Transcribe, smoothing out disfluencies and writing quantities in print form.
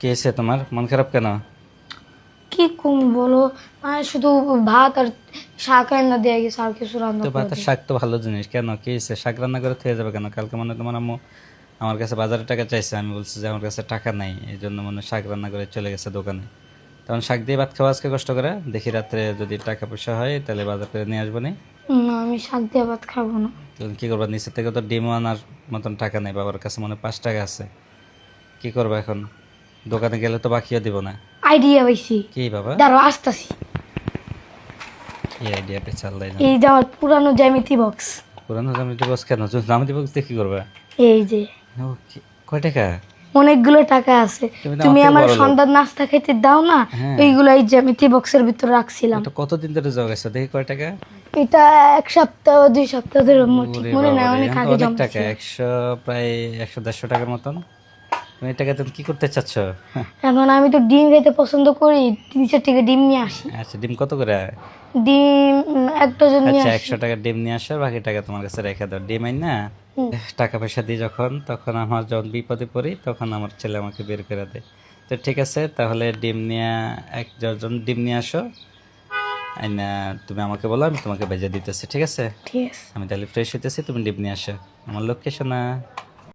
কি হয়েছে তোমার? মন খারাপ কেন? কি কম বলো। শুধু ভাত আর শাক রান্না দিয়ে গেছে, আর কিছু রান্না তো করে ভাতের দেয়। শাক তো ভালো জিনিস, কেন কি হয়েছে? শাক রান্না করে থেকে যাবে কেন? কালকে মনে হয় তোমার আম্মু আমার কাছে বাজারে টাকা চাইছে, আমি বলছি যে আমার কাছে টাকা নাই, এই জন্য মনে হয় শাক রান্না করে চলে গেছে দোকানে। তখন শাক দিয়ে ভাত খাওয়া আজকে কষ্ট করে, দেখি রাত্রে যদি টাকা পয়সা হয় তাহলে বাজার করে নিয়ে আসবো নি। না, আমি শাক দিয়ে ভাত খাবো না। তখন কি করবা? নিচের থেকে তো ডিমও আনার মতন টাকা নেই, বাবার কাছে মনে হয় 5 টাকা আছে। কি করবো এখন? দোকানে গেলে তো বাকিও দিব না। আইডিয়া পাইছি। কি বাবা? দাঁড়াও, আসতাছি। কি আইডিয়া পেয়েছে আল্লাহ জানে। এই যে আমার পুরানো জ্যামিতি বক্স। পুরানো জ্যামিতি বক্স? কেন জ্যামিতি বক্স দিয়ে কি করবা? এই যে ও, কয় টাকা? অনেকগুলো টাকা আছে। তুমি তো আমার তুমি থেকে আমার বড় লোক। সন্ধ্যার নাস্তা খেতে দাও না, হ্যাঁ, ওইগুলো এই জ্যামিতি বক্সের ভিতরে রাখছিলাম। এটা কতদিন ধরে জমা গেছে? দেখি কয় টাকা। এটা 1 সপ্তাহ 2 সপ্তাহ ধরে ঠিক ওরে মনে নাই, বাবা রে, অনেক এখন তো আগে অনেক টাকা, জমাইছিলাম। 100, প্রায় 100-150 টাকার মতন। তুমি এই টাকা তুমি কি করতে চাচ্ছ? এখন আমি তো ডিম খেতে পছন্দ করি, 3-4 টাকা ডিম নিয়ে আসি। আচ্ছা, ডিম কত করে? ডিম 1 ডজন নিয়ে আচ্ছা, আসি। 100 টাকার ডিম নিয়ে আসো, বাকি টাকা তোমার কাছে রেখে দাও। ডিম আইন না হুম। টাকা পয়সা দিই যখন, তখন আমার যখন বিপদে পড়ি তখন আমার ছেলে আমাকে বের করে দেয়। তো ঠিক আছে, তাহলে ডিম নিয়ে 1 ডজন ডিম নিয়ে আসো। আইনা তুমি আমাকে বলো, আমি তোমাকে ভেজে দিতেছি, ঠিক আছে? ঠিক আছে। আমি তাহলে ফ্রেশ হইতেছি, তুমি ডিম নিয়ে আসো। আমার লক্ষ্মী সোনা।